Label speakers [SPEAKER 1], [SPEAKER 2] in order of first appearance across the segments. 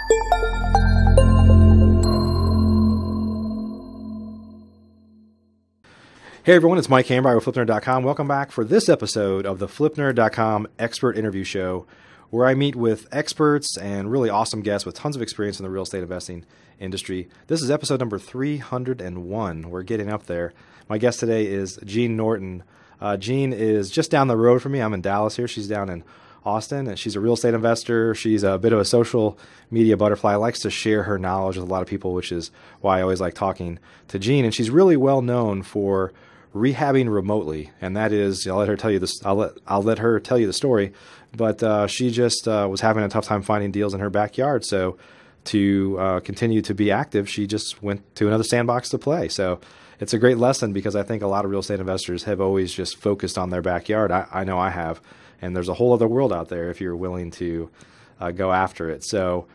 [SPEAKER 1] Hey everyone, it's Mike Hambright with FlipNerd.com. Welcome back for this episode of the FlipNerd.com Expert Interview Show, where I meet with experts and really awesome guests with tons of experience in the real estate investing industry. This is episode number 301. We're getting up there. My guest today is Jean Norton. Jean is just down the road from me. I'm in Dallas here. She's down in Austin, and she's a real estate investor. She's a bit of a social media butterfly, likes to share her knowledge with a lot of people, which is why I always like talking to Jean. And she's really well known for rehabbing remotely, and that is, I'll let her tell you this. I'll let her tell you the story. But she just was having a tough time finding deals in her backyard. So to continue to be active, she just went to another sandbox to play. So it's a great lesson because I think a lot of real estate investors have always just focused on their backyard. I know I have, and there's a whole other world out there if you're willing to go after it. So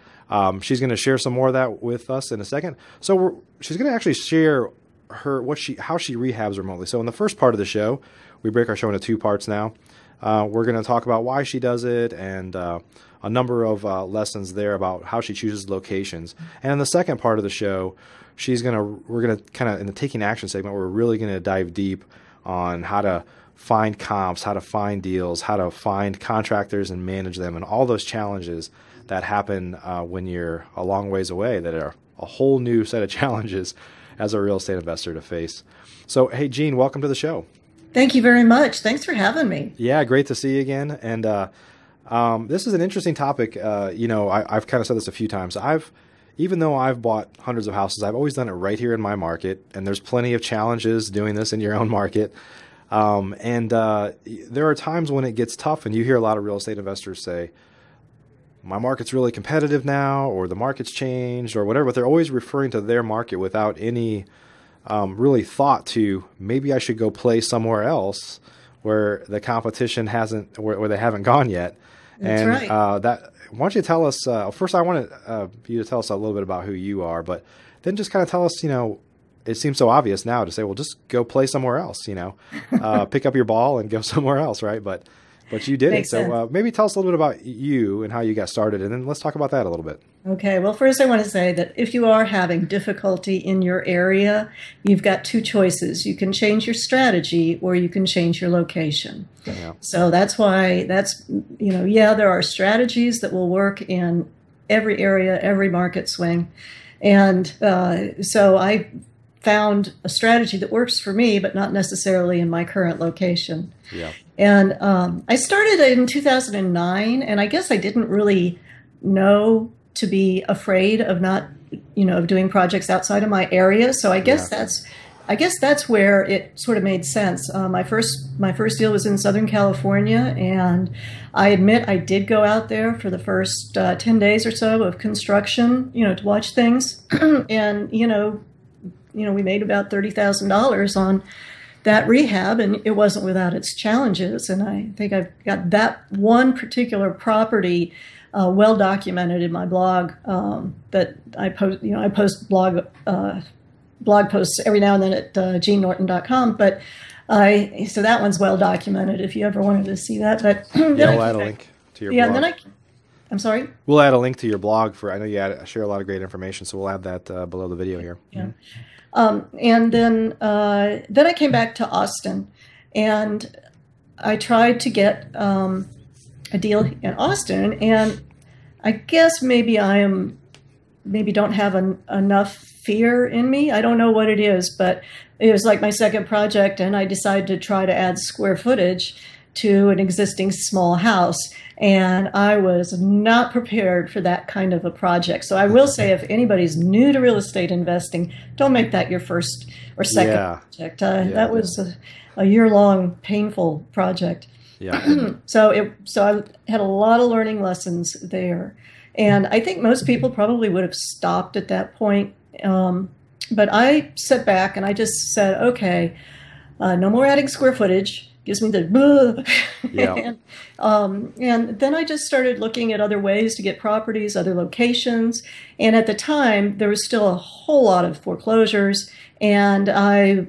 [SPEAKER 1] she's going to share some more of that with us in a second. So she's going to actually share how she rehabs remotely. So in the first part of the show, we break our show into two parts now. We're going to talk about why she does it and a number of lessons there about how she chooses locations. And in the second part of the show, we're going to kind of, in the taking action segment, we're really going to dive deep on how to find comps, how to find deals, how to find contractors and manage them, and all those challenges that happen when you're a long ways away that are a whole new set of challenges as a real estate investor to face. So, hey, Jean, welcome to the show.
[SPEAKER 2] Thank you very much. Thanks for having me.
[SPEAKER 1] Yeah, great to see you again. And this is an interesting topic. I've kind of said this a few times. Even though I've bought hundreds of houses, I've always done it right here in my market. And there's plenty of challenges doing this in your own market. There are times when it gets tough, and you hear a lot of real estate investors say, my market's really competitive now, or the market's changed, or whatever, but they're always referring to their market without any really thought to maybe I should go play somewhere else where the competition where they haven't gone yet.
[SPEAKER 2] That's right.
[SPEAKER 1] Why don't you tell us, first I want you to tell us a little bit about who you are, but then just kind of tell us, it seems so obvious now to say, well, just go play somewhere else, pick up your ball and go somewhere else, right? But you did it. So maybe tell us a little bit about you and how you got started, and then let's talk about that a little bit.
[SPEAKER 2] Okay. Well, first I want to say that if you are having difficulty in your area, you've got two choices. You can change your strategy or you can change your location. Yeah. So there are strategies that will work in every area, every market swing. And so I found a strategy that works for me, but not necessarily in my current location. Yeah. And I started in 2009, and I guess I didn't really know to be afraid of of doing projects outside of my area. So I guess that's where it sort of made sense. My first deal was in Southern California, and I admit I did go out there for the first 10 days or so of construction, to watch things, and we made about $30,000 on that rehab, and it wasn't without its challenges. And I think I've got that one particular property well documented in my blog that I post. I post blog posts every now and then at jeannorton.com. But so that one's well documented if you ever wanted to see that. But
[SPEAKER 1] we'll add a link to your blog.
[SPEAKER 2] And then I'm sorry?
[SPEAKER 1] We'll add a link to your blog I know you share a lot of great information, so we'll add that below the video here.
[SPEAKER 2] Yeah. And then I came back to Austin, and I tried to get a deal in Austin, and I guess maybe don't have enough fear in me. I don't know what it is, but it was like my second project, and I decided to try to add square footage to an existing small house. And I was not prepared for that kind of a project. So I will say, if anybody's new to real estate investing, don't make that your first or second project. That was a year-long painful project. Yeah. So I had a lot of learning lessons there. And I think most people probably would have stopped at that point. But I sat back and I just said, okay, no more adding square footage. Gives me the yeah. And then I just started looking at other ways to get properties, other locations. And at the time, there was still a whole lot of foreclosures. And I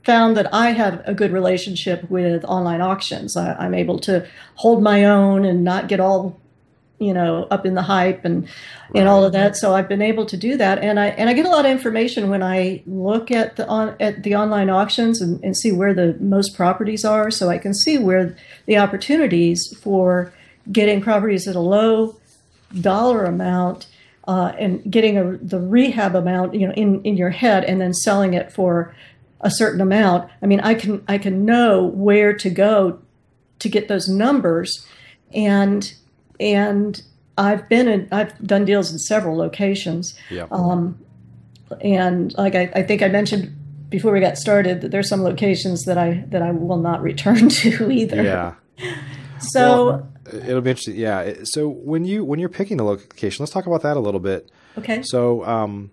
[SPEAKER 2] found that I have a good relationship with online auctions. I'm able to hold my own and not get all up in the hype and all of that. So I've been able to do that, and I get a lot of information when I look at the online auctions and see where the most properties are, so I can see where the opportunities for getting properties at a low dollar amount and getting the rehab amount in your head, and then selling it for a certain amount. I mean, I can know where to go to get those numbers, and I've done deals in several locations.
[SPEAKER 1] Yep.
[SPEAKER 2] And like I think I mentioned before we got started that there's some locations that I will not return to either.
[SPEAKER 1] Yeah.
[SPEAKER 2] So
[SPEAKER 1] well, it'll be interesting. Yeah. So when you're picking a location, let's talk about that a little bit.
[SPEAKER 2] Okay.
[SPEAKER 1] So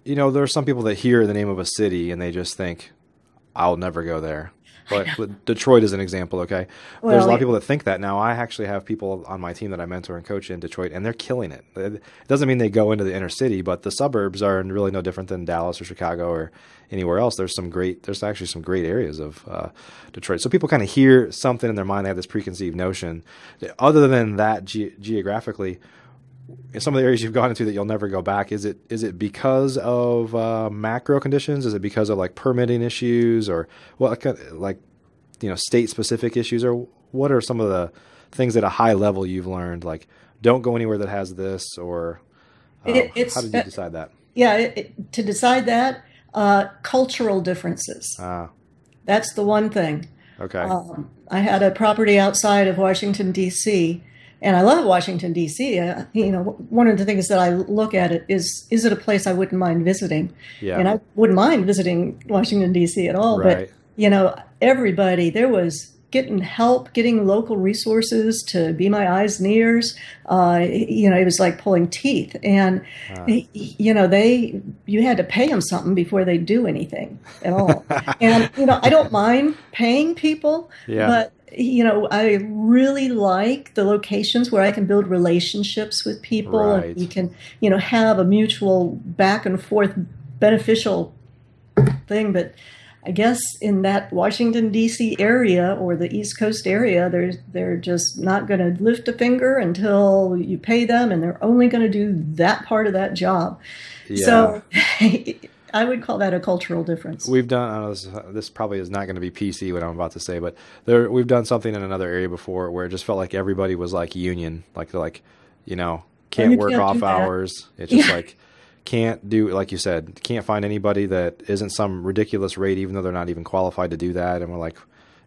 [SPEAKER 1] there are some people that hear the name of a city and they just think, I'll never go there. But Detroit is an example, okay?
[SPEAKER 2] Well,
[SPEAKER 1] there's a lot of people that think that. Now, I actually have people on my team that I mentor and coach in Detroit, and they're killing it. It doesn't mean they go into the inner city, but the suburbs are really no different than Dallas or Chicago or anywhere else. There's actually some great areas of Detroit. So people kind of hear something in their mind. They have this preconceived notion. Other than that, geographically, in some of the areas you've gone into that you'll never go back, is it because of macro conditions? Is it because of like permitting issues, or state specific issues, or what are some of the things at a high level you've learned? Like, don't go anywhere that has this, or how did you decide that?
[SPEAKER 2] Yeah, to decide that, cultural differences. That's the one thing.
[SPEAKER 1] Okay.
[SPEAKER 2] I had a property outside of Washington, D.C., and I love Washington, D.C. One of the things that I look at it is it a place I wouldn't mind visiting?
[SPEAKER 1] Yeah.
[SPEAKER 2] And I wouldn't mind visiting Washington, D.C. at all.
[SPEAKER 1] Right.
[SPEAKER 2] But, everybody, there was getting local resources to be my eyes and ears. It was like pulling teeth. And, you had to pay them something before they do anything at all. And, I don't mind paying people, but I really like the locations where I can build relationships with people.
[SPEAKER 1] Right.
[SPEAKER 2] And you can, have a mutual back and forth beneficial thing. But I guess in that Washington, D.C. area or the East Coast area, they're just not going to lift a finger until you pay them, and they're only going to do that part of that job.
[SPEAKER 1] Yeah.
[SPEAKER 2] So I would call that a cultural difference.
[SPEAKER 1] We've done, this probably is not going to be PC what I'm about to say, but we've done something in another area before where it just felt like everybody was like union, can't work off hours. It's just can't do, like you said, can't find anybody that isn't some ridiculous rate, even though they're not even qualified to do that. And we're like,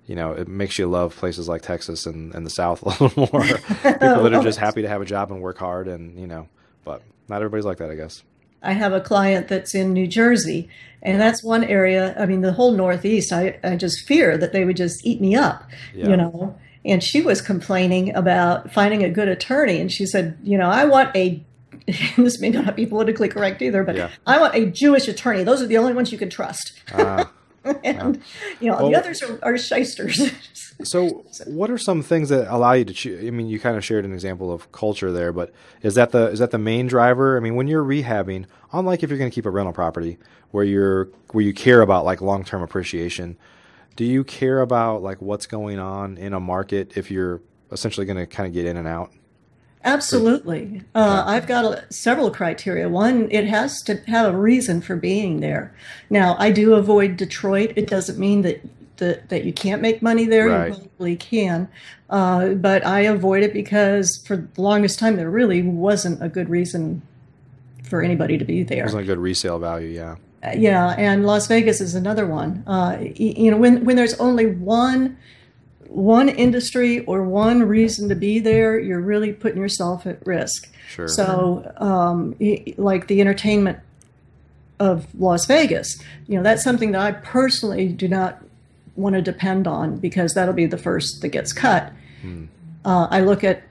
[SPEAKER 1] it makes you love places like Texas and the South a little more. People that are just happy to have a job and work hard, and, but not everybody's like that, I guess.
[SPEAKER 2] I have a client that's in New Jersey, and that's one area. I mean, the whole Northeast, I just fear that they would just eat me up, And she was complaining about finding a good attorney, and she said, I want this may not be politically correct either, but I want a Jewish attorney. Those are the only ones you can trust. And, the others are shysters.
[SPEAKER 1] So what are some things that allow you to choose? I mean, you kind of shared an example of culture there, but is that the main driver? I mean, when you're rehabbing, unlike if you're going to keep a rental property where you care about like long-term appreciation, do you care about like what's going on in a market if you're essentially going to kind of get in and out?
[SPEAKER 2] Absolutely. I've got several criteria. One, it has to have a reason for being there. Now, I do avoid Detroit. It doesn't mean that you can't make money there.
[SPEAKER 1] Right.
[SPEAKER 2] You probably can. But I avoid it because for the longest time, there really wasn't a good reason for anybody to be there.
[SPEAKER 1] It wasn't a good resale value, yeah.
[SPEAKER 2] Yeah, and Las Vegas is another one. When there's only one industry or one reason to be there, you're really putting yourself at risk.
[SPEAKER 1] Sure.
[SPEAKER 2] So, like the entertainment of Las Vegas, that's something that I personally do not want to depend on because that'll be the first that gets cut. I look at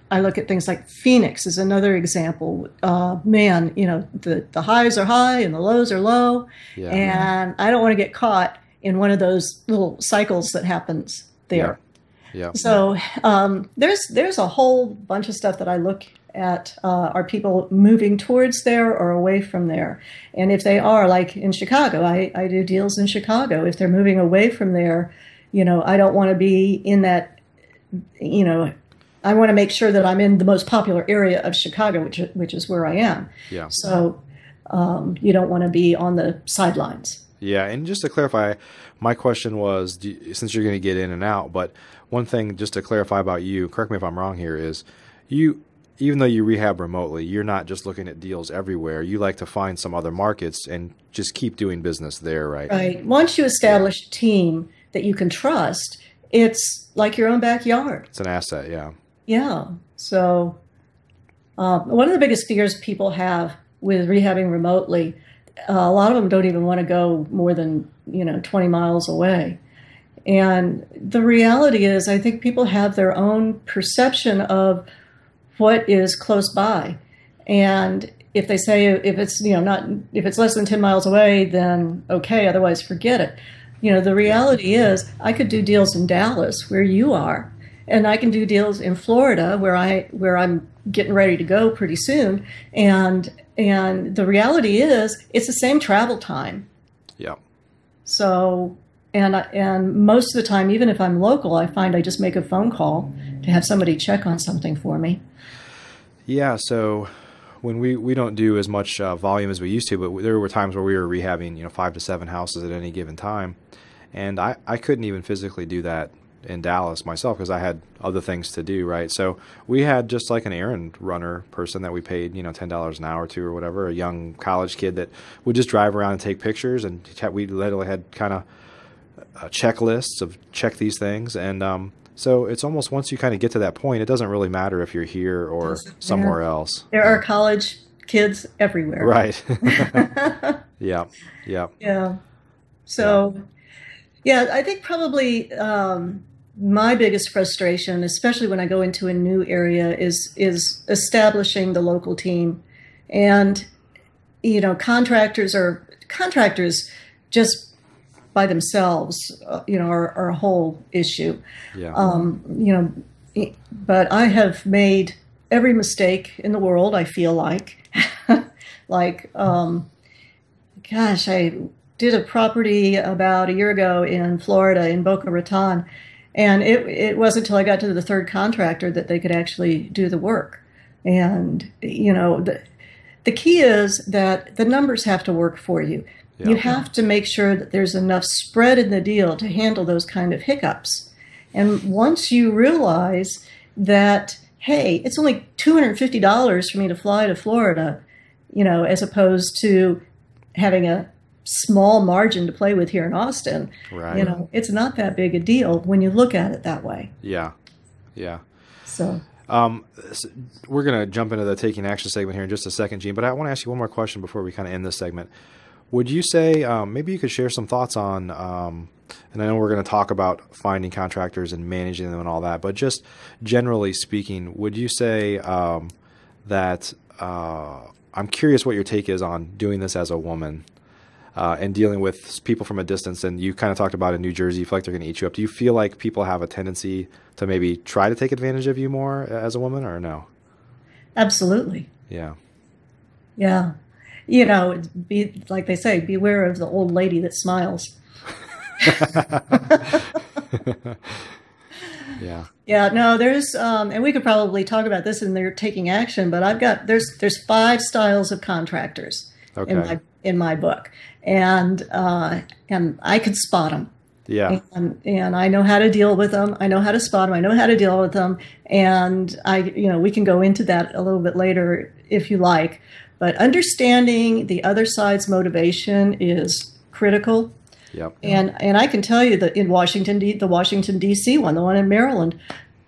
[SPEAKER 2] things like Phoenix is another example. The highs are high and the lows are low, and I don't want to get caught in one of those little cycles that happens there.
[SPEAKER 1] Yeah.
[SPEAKER 2] So there's a whole bunch of stuff that I look at. Are people moving towards there or away from there? And if they are, like in Chicago, I do deals in Chicago. If they're moving away from there, I don't want to be in that, I want to make sure that I'm in the most popular area of Chicago, which is where I am.
[SPEAKER 1] Yeah.
[SPEAKER 2] So you don't want to be on the sidelines.
[SPEAKER 1] Yeah, and just to clarify, my question was, since you're going to get in and out, but one thing just to clarify about you, correct me if I'm wrong here, is even though you rehab remotely, you're not just looking at deals everywhere. You like to find some other markets and just keep doing business there, right?
[SPEAKER 2] Right. Once you establish a team that you can trust, it's like your own backyard.
[SPEAKER 1] It's an asset, yeah.
[SPEAKER 2] Yeah. So one of the biggest fears people have with rehabbing remotely, a lot of them don't even want to go more than 20 miles away. And the reality is, I think people have their own perception of what is close by. And if they say if it's if it's less than 10 miles away, then okay, otherwise forget it. The reality is I could do deals in Dallas where you are, and I can do deals in Florida where I'm getting ready to go pretty soon. And the reality is it's the same travel time.
[SPEAKER 1] Yeah.
[SPEAKER 2] So and most of the time, even if I'm local, I find I just make a phone call to have somebody check on something for me.
[SPEAKER 1] Yeah, so when we don't do as much volume as we used to, but there were times where we were rehabbing 5 to 7 houses at any given time, and I couldn't even physically do that in Dallas myself because I had other things to do, right? So we had just like an errand runner person that we paid $10 an hour to or whatever, a young college kid that would just drive around and take pictures, and we literally had kind of checklists of check these things, and so it's almost once you kind of get to that point, it doesn't really matter if you're here or somewhere else.
[SPEAKER 2] There are college kids everywhere.
[SPEAKER 1] Right. Yeah. Yeah.
[SPEAKER 2] Yeah. So, yeah, I think probably my biggest frustration, especially when I go into a new area, is establishing the local team. And, contractors just by themselves, are a whole issue.
[SPEAKER 1] Yeah.
[SPEAKER 2] But I have made every mistake in the world, I feel like. Gosh, I did a property about a year ago in Florida, in Boca Raton, and it wasn't until I got to the third contractor that they could actually do the work. And, the key is that the numbers have to work for you. Yeah. You have to make sure that there's enough spread in the deal to handle those kind of hiccups. And once you realize that, hey, it's only $250 for me to fly to Florida, as opposed to having a small margin to play with here in Austin,
[SPEAKER 1] right.
[SPEAKER 2] It's not that big a deal when you look at it that way.
[SPEAKER 1] Yeah. Yeah.
[SPEAKER 2] So
[SPEAKER 1] we're going to jump into the taking action segment here in just a second, Gene, but I want to ask you one more question before we kind of end this segment. Would you say maybe you could share some thoughts on, and I know we're going to talk about finding contractors and managing them and all that, but just generally speaking, would you say that I'm curious what your take is on doing this as a woman and dealing with people from a distance? And you kind of talked about in New Jersey, you feel like they're going to eat you up. Do you feel like people have a tendency to maybe try to take advantage of you more as a woman, or no? Absolutely. Yeah.
[SPEAKER 2] Yeah. Be like they say, beware of the old lady that smiles.
[SPEAKER 1] Yeah.
[SPEAKER 2] Yeah. No, there's, and we could probably talk about this in their taking action, but there's 5 styles of contractors in my book, and I could spot them.
[SPEAKER 1] Yeah.
[SPEAKER 2] And I know how to deal with them. I know how to spot them. I know how to deal with them. And we can go into that a little bit later if you like. But understanding the other side's motivation is critical.
[SPEAKER 1] Yep.
[SPEAKER 2] And I can tell you that in the Washington, D.C. one, the one in Maryland.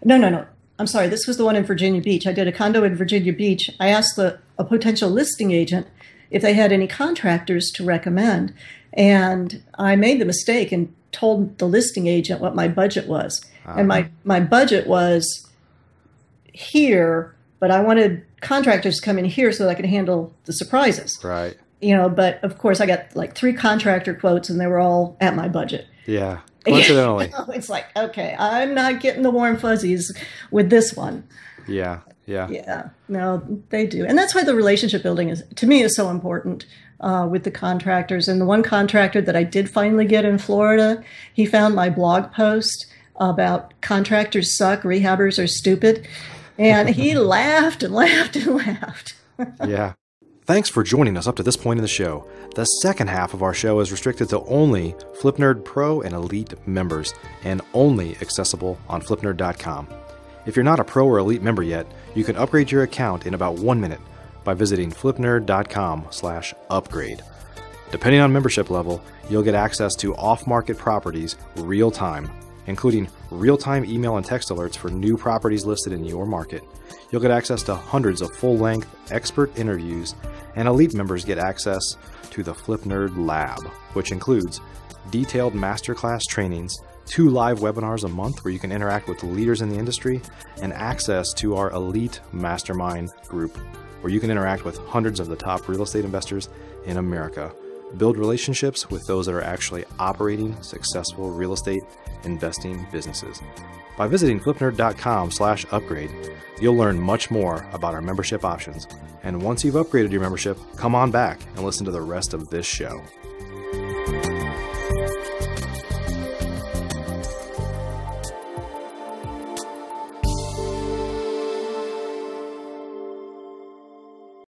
[SPEAKER 2] No. I'm sorry. This was the one in Virginia Beach. I did a condo in Virginia Beach. I asked a potential listing agent if they had any contractors to recommend. And I made the mistake and told the listing agent what my budget was. Uh-huh. And my budget was here, but I wanted contractors to come in here so that I could handle the surprises.
[SPEAKER 1] Right.
[SPEAKER 2] But of course I got like 3 contractor quotes and they were all at my budget.
[SPEAKER 1] Yeah. Coincidentally.
[SPEAKER 2] It's like, okay, I'm not getting the warm fuzzies with this one.
[SPEAKER 1] Yeah. Yeah.
[SPEAKER 2] Yeah. No, they do. And that's why the relationship building is so important with the contractors. And the one contractor that I did finally get in Florida, he found my blog post about contractors suck, rehabbers are stupid. And he laughed and laughed and laughed.
[SPEAKER 1] Yeah. Thanks for joining us up to this point in the show. The second half of our show is restricted to only FlipNerd Pro and Elite members and only accessible on FlipNerd.com. If you're not a Pro or Elite member yet, you can upgrade your account in about 1 minute by visiting FlipNerd.com/upgrade. Depending on membership level, you'll get access to off-market properties real time, including real-time email and text alerts for new properties listed in your market. You'll get access to hundreds of full-length expert interviews, and Elite members get access to the FlipNerd Lab, which includes detailed masterclass trainings, 2 live webinars a month where you can interact with the leaders in the industry, and access to our Elite Mastermind group, where you can interact with hundreds of the top real estate investors in America. Build relationships with those that are actually operating successful real estate investing businesses. By visiting FlipNerd.com/upgrade, you'll learn much more about our membership options. And once you've upgraded your membership, come on back and listen to the rest of this show.